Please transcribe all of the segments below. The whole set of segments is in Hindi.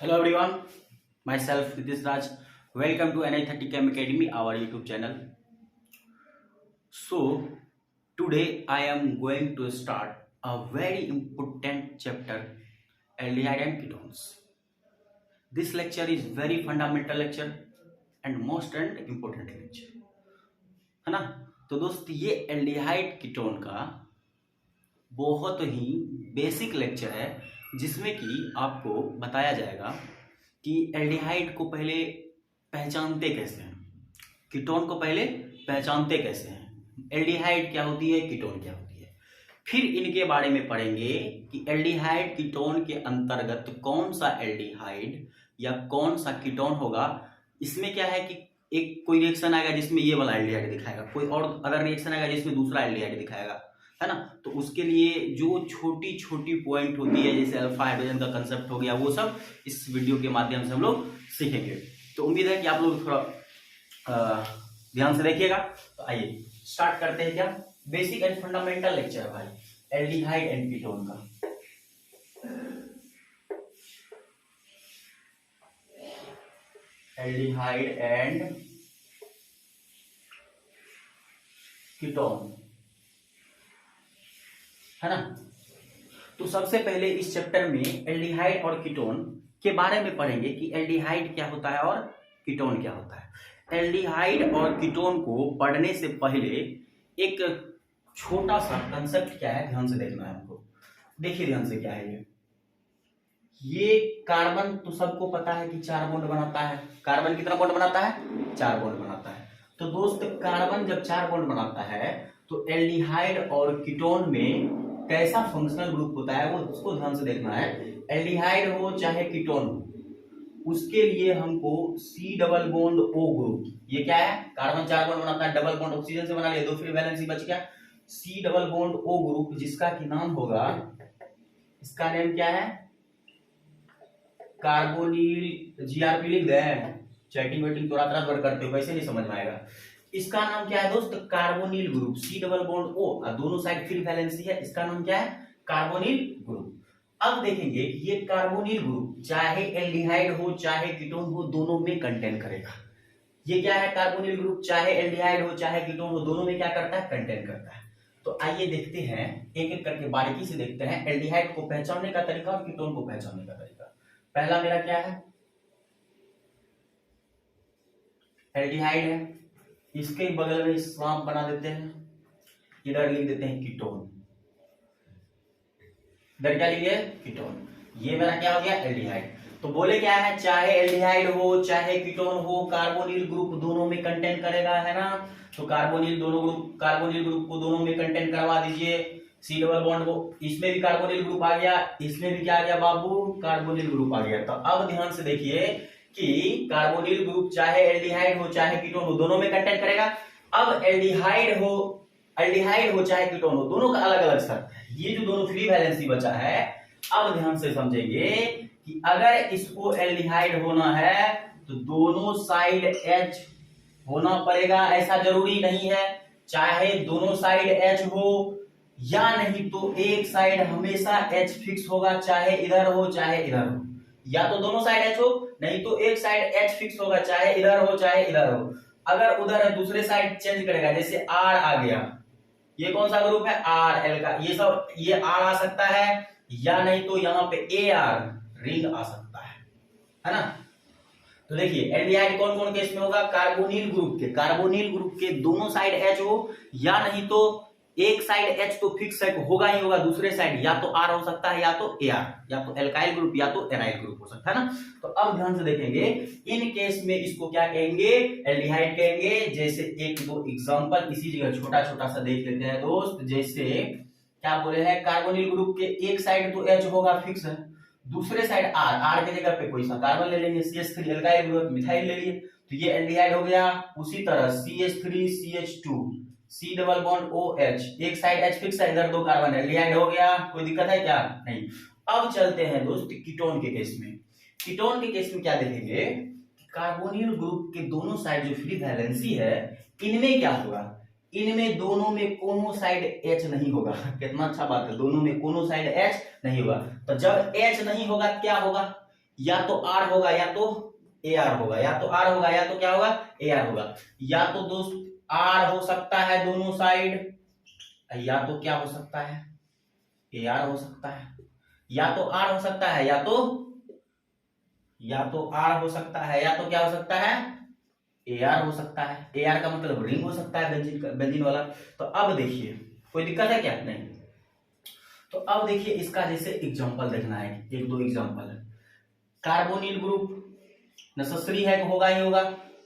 Hello everyone, myself Ritesh Raj. Welcome to NI30 Chem Academy, our YouTube channel. So today I am going to start a very important chapter, aldehyde and ketones. This lecture is very fundamental lecture and most and important lecture, है ना। तो दोस्त ये एल्डिहाइड कीटोन का बहुत ही बेसिक लेक्चर है जिसमें कि आपको बताया जाएगा कि एल्डिहाइड को पहले पहचानते कैसे हैं, कीटोन को पहले पहचानते कैसे हैं, एल्डिहाइड क्या होती है, कीटोन क्या होती है। फिर इनके बारे में पढ़ेंगे कि एल्डिहाइड कीटोन के अंतर्गत कौन सा एल्डिहाइड या कौन सा कीटोन होगा। इसमें क्या है कि एक कोई रिएक्शन आएगा जिसमें ये वाला एल्डिहाइड दिखाएगा, कोई और अदर रिएक्शन आएगा जिसमें दूसरा एल्डिहाइड दिखाएगा, है ना। तो उसके लिए जो छोटी छोटी पॉइंट होती है जैसे अल्फा हाइड्रोजन का कंसेप्ट हो गया, वो सब इस वीडियो के माध्यम से हम लोग सीखेंगे। तो उम्मीद है कि आप लोग थोड़ा ध्यान से देखिएगा। तो आइए स्टार्ट करते हैं। क्या बेसिक एंड फंडामेंटल लेक्चर है भाई एल्डिहाइड एंड कीटोन का। एल्डिहाइड एंड कीटोन, है ना। तो सबसे पहले इस चैप्टर में एल्डिहाइड और कीटोन के बारे में पढ़ेंगे कि एल्डिहाइड क्या होता है और कीटोन क्या होता है। एल्डिहाइड और कीटोन को पढ़ने से पहले एक छोटा सा कंसेप्ट क्या है ध्यान से देखना है हमको। देखिए ध्यान से, क्या है ये कार्बन तो सबको पता है कि 4 बॉन्ड बनाता है। कार्बन कितना बॉन्ड बनाता है? 4 बॉन्ड बनाता है। तो दोस्त कार्बन जब 4 बॉन्ड बनाता है तो एल्डिहाइड और कीटोन में कैसा फंक्शनल ग्रुप होता है वो उसको ध्यान से देखना है। एल्डिहाइड हो चाहे कीटोन हो, उसके लिए हमको C double bond O group, ये क्या है, कार्बन 4 बॉन्ड बनाता है, डबल बॉन्ड ऑक्सीजन से बना लिया, 2 फ्री वैलेंसी बच गया, C double bond O group, जिसका की नाम होगा, इसका नेम क्या है, कार्बोनिल। जीआरपी लिख दे, चैटिंग वेटिंग तो रात भर करते हो, वैसे नहीं समझ में आएगा। इसका नाम क्या है दोस्त, carbonyl group. C double bond O और दोनों साइड फ्री वैलेंसी है, इसका नाम क्या है, कार्बोनिल ग्रुप। अब देखेंगे कि ये कार्बोनिल ग्रुप चाहे एल्डिहाइड हो चाहे कीटोन हो, दोनों में कंटेन करेगा। ये क्या है, कार्बोनिल ग्रुप चाहे एल्डिहाइड हो चाहे कीटोन हो, दोनों में क्या करता है, कंटेन करता है। तो आइए देखते हैं, एक एक करके बारीकी से देखते हैं एल्डिहाइड को पहचानने का तरीका और कीटोन को पहचानने का तरीका। पहला मेरा क्या है, एल्डिहाइड है, इसके बगल में सांप बना देते हैं, इधर लिख देते हैं कीटोन, इधर क्या लिखे, कीटोन। ये मेरा क्या हो गया, एल्डिहाइड। तो बोले क्या है, चाहे एल्डिहाइड हो चाहे कीटोन हो, कार्बोनिल ग्रुप दोनों में कंटेन करेगा, है ना। तो कार्बोनिल ग्रुप को दोनों में कंटेन करवा दीजिए। C डबल बॉन्ड को, इसमें भी कार्बोनिल ग्रुप आ गया, इसमें भी क्या आ गया बाबू, कार्बोनिल ग्रुप आ गया। तो अब ध्यान से देखिए कि कार्बोनिल ग्रुप चाहे एल्डिहाइड हो चाहे कीटोन हो, दोनों में कंटेन करेगा। अब एल्डिहाइड हो चाहे कीटोन हो, दोनों का अलग अलग शर्त है। ये जो दोनों फ्री वैलेंसी बचा है, अब ध्यान से समझेंगे कि अगर इसको एल्डिहाइड होना है तो दोनों साइड H होना पड़ेगा, ऐसा जरूरी नहीं है। चाहे दोनों साइड H हो या नहीं तो एक साइड हमेशा H फिक्स होगा, चाहे इधर हो चाहे इधर हो। या तो दोनों साइड H हो, नहीं तो एक साइड H फिक्स होगा, चाहे इधर हो चाहे इधर हो। अगर उधर है दूसरे साइड चेंज करेगा, जैसे R आ गया, ये कौन सा ग्रुप है, RL का, ये सब, ये R आ सकता है, या नहीं तो यहाँ पे AR रिंग आ सकता है ना। तो देखिए एल्डिहाइड कौन कौन केस में होगा, कार्बोनिल ग्रुप के दोनों साइड H हो, या नहीं तो एक साइड H तो फिक्स है, होगा ही होगा, दूसरे साइड या तो R हो सकता है या तो AR, या तो एल्काइल ग्रुप या तो एराइल ग्रुप हो सकता है ना। तो अब ध्यान से देखेंगे, इन केस में इसको क्या कहेंगे, एल्डिहाइड कहेंगे। जैसे एक दो एग्जांपल इसी जगह छोटा छोटा सा देख लेते हैं दोस्त। जैसे क्या बोले हैं, कार्बोनिल ग्रुप के एक साइड तो H होगा फिक्स है, दूसरे साइड R के जगह पे कोई सा कार्बन ले लेंगे, CH3 एल्काइल ग्रुप, मिथाइल ले लिए, तो ये एल्डिहाइड हो गया। उसी तरह CH3 CH2 C double bond OH, एक साइड H फिक्स है, इधर 2 कार्बन, एल्डिहाइड हो गया। कोई दिक्कत है क्या, नहीं। अब चलते हैं दोस्त कीटोन के केस में। कीटोन के केस में क्या देखेंगे, कार्बोनिल ग्रुप के दोनों साइड जो फ्री वैलेंसी है, इनमें क्या होगा, इनमें दोनों में कोनो साइड H नहीं होगा। कितना अच्छा बात है, दोनों में कोनो साइड H नहीं होगा। तो जब H नहीं होगा क्या होगा, या तो आर होगा या तो ए आर होगा, या तो आर होगा या तो क्या होगा, ए आर होगा। या तो दोस्त आर हो सकता है दोनों साइड, या तो क्या हो सकता है, ए आर हो सकता है। या तो आर हो सकता है या तो आर हो सकता है, या तो क्या हो सकता है, ए आर हो सकता है। ए आर का मतलब रिंग हो सकता है बेंजीन वाला। तो अब देखिए कोई दिक्कत है क्या, नहीं। तो अब देखिए इसका जैसे एग्जांपल देखना है, एक दो एग्जांपल। कार्बोनिल ग्रुप नेसेसरी है, होगा ही होगा।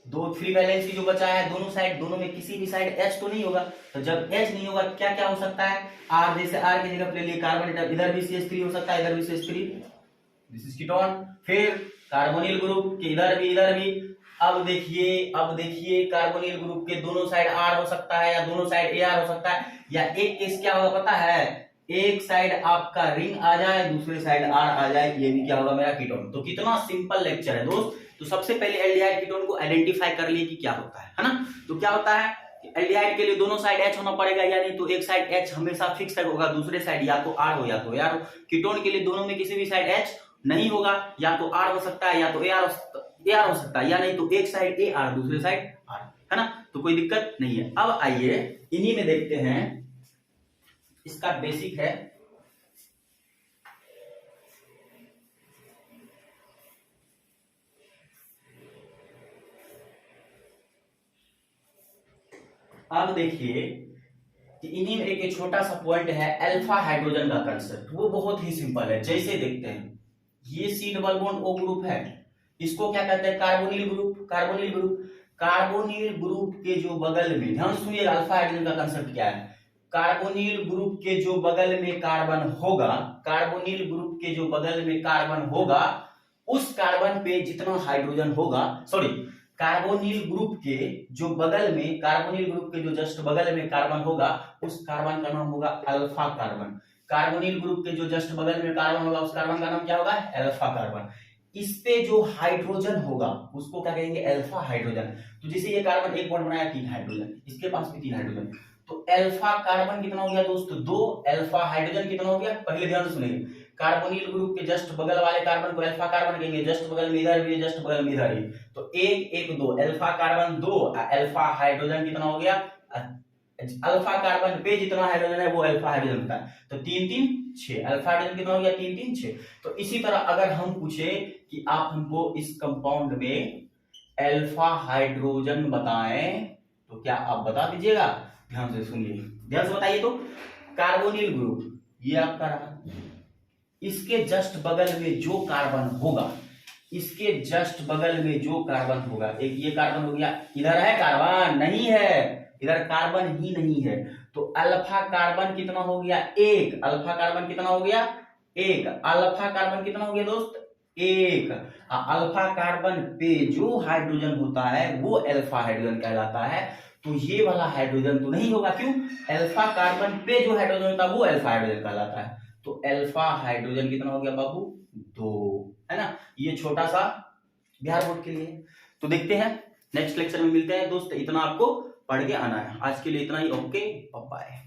दो फ्री वैलेंसी जो बचा है दोनों साइड, दोनों में किसी भी साइड H तो नहीं होगा। तो जब H नहीं होगा क्या क्या हो सकता है, R, जैसे R की जगह ले लिए कार्बन, इधर भी CH3 हो सकता है, इधर भी CH3, दिस इज कीटोन। फिर कार्बोनिल ग्रुप के इधर भी। अब देखिए कार्बोनिल ग्रुप के दोनों साइड R हो सकता है या दोनों साइड AR हो सकता है, या एक केस क्या होगा पता है, एक साइड आपका रिंग आ जाए, दूसरे साइड R आ जाए, ये भी क्या होगा मेरा कीटोन। तो कितना सिंपल लेक्चर है दोस्त। तो सबसे पहले एल्डिहाइड कीटोन को आइडेंटिफाई कर लिए कि क्या होता है ना। तो क्या होता है, एल्डिहाइड के लिए दोनों साइड H होना पड़ेगा, या नहीं तो एक साइड H हमेशा फिक्स होगा, दूसरे साइड या तो R हो या तो AR हो। कीटोन के लिए दोनों में किसी भी साइड H नहीं होगा, या तो R हो सकता है या तो AR हो सकता है, या नहीं तो एक साइड AR दूसरे साइड R, है ना। तो कोई दिक्कत नहीं है। अब आइए इन्हीं में देखते हैं, इसका बेसिक है। अब देखिए कि इन्हीं में एक छोटा सा पॉइंट है, अल्फा हाइड्रोजन का कंसेप्ट। वो बहुत ही सिंपल है। जैसे देखते हैं ये C double bond O group है, इसको क्या कहते हैं, कार्बोनिल ग्रुप। कार्बोनिल ग्रुप के जो बगल में, ध्यान से सुनिए अल्फा हाइड्रोजन का कंसेप्ट क्या है। कार्बोनिल ग्रुप के जो बगल में कार्बन होगा, कार्बोनिल ग्रुप के जो बगल में कार्बन होगा, उस कार्बन पे जितना हाइड्रोजन होगा, सॉरी, कार्बोनिल ग्रुप के जो बगल में, कार्बोनिल ग्रुप के जो जस्ट बगल में कार्बन होगा, उस कार्बन का नाम होगा अल्फा कार्बन। कार्बोनिल ग्रुप के जो जस्ट बगल में कार्बन होगा, उस कार्बन का नाम क्या होगा, अल्फा कार्बन। इस पे जो हाइड्रोजन होगा उसको क्या कहेंगे, अल्फा हाइड्रोजन। तो जैसे ये कार्बन एक बॉन्ड बनाया, 3 हाइड्रोजन, इसके पास भी 3 हाइड्रोजन, तो अल्फा कार्बन कितना हो गया दोस्त, 2। अल्फा हाइड्रोजन कितना हो गया, पहले ध्यान से सुनिए। कार्बोनिल ग्रुप के जस्ट बगल वाले कार्बन को अल्फा कार्बन कहेंगे, जस्ट बगल में इधर भी, जस्ट बगल में इधर ही, तो 1 1 2, अल्फा कार्बन 2, अल्फा हाइड्रोजन कितना हो गया, अल्फा कार्बन पे जितना हाइड्रोजन है वो अल्फा हाइड्रोजन होता है, तो 3 3 6, अल्फा हाइड्रोजन कितना हो गया, 3 3 6। तो इसी तरह अगर हम पूछे कि आप हमको इस कंपाउंड में अल्फा हाइड्रोजन बताएं, तो क्या आप बता दीजिएगा, ध्यान से सुनिए, ध्यान से बताइए। तो कार्बोनिल ग्रुप ये आपका रहा, इसके जस्ट बगल में जो कार्बन होगा, इसके जस्ट बगल में जो कार्बन होगा, एक ये कार्बन हो गया, इधर है कार्बन, नहीं है, इधर कार्बन ही नहीं है, तो अल्फा कार्बन कितना हो गया, 1। अल्फा कार्बन कितना हो गया, 1। अल्फा कार्बन कितना हो गया दोस्त, 1। अल्फा कार्बन पे जो हाइड्रोजन होता है वो अल्फा हाइड्रोजन कहलाता है। तो ये वाला हाइड्रोजन तो नहीं होगा, क्यों, अल्फा कार्बन पे जो हाइड्रोजन होता है वो अल्फा हाइड्रोजन कहलाता है। तो अल्फा हाइड्रोजन कितना हो गया बाबू, 2, है ना। ये छोटा सा बिहार बोर्ड के लिए। तो देखते हैं नेक्स्ट लेक्चर में मिलते हैं दोस्त, इतना आपको पढ़ के आना है। आज के लिए इतना ही, ओके, बाय।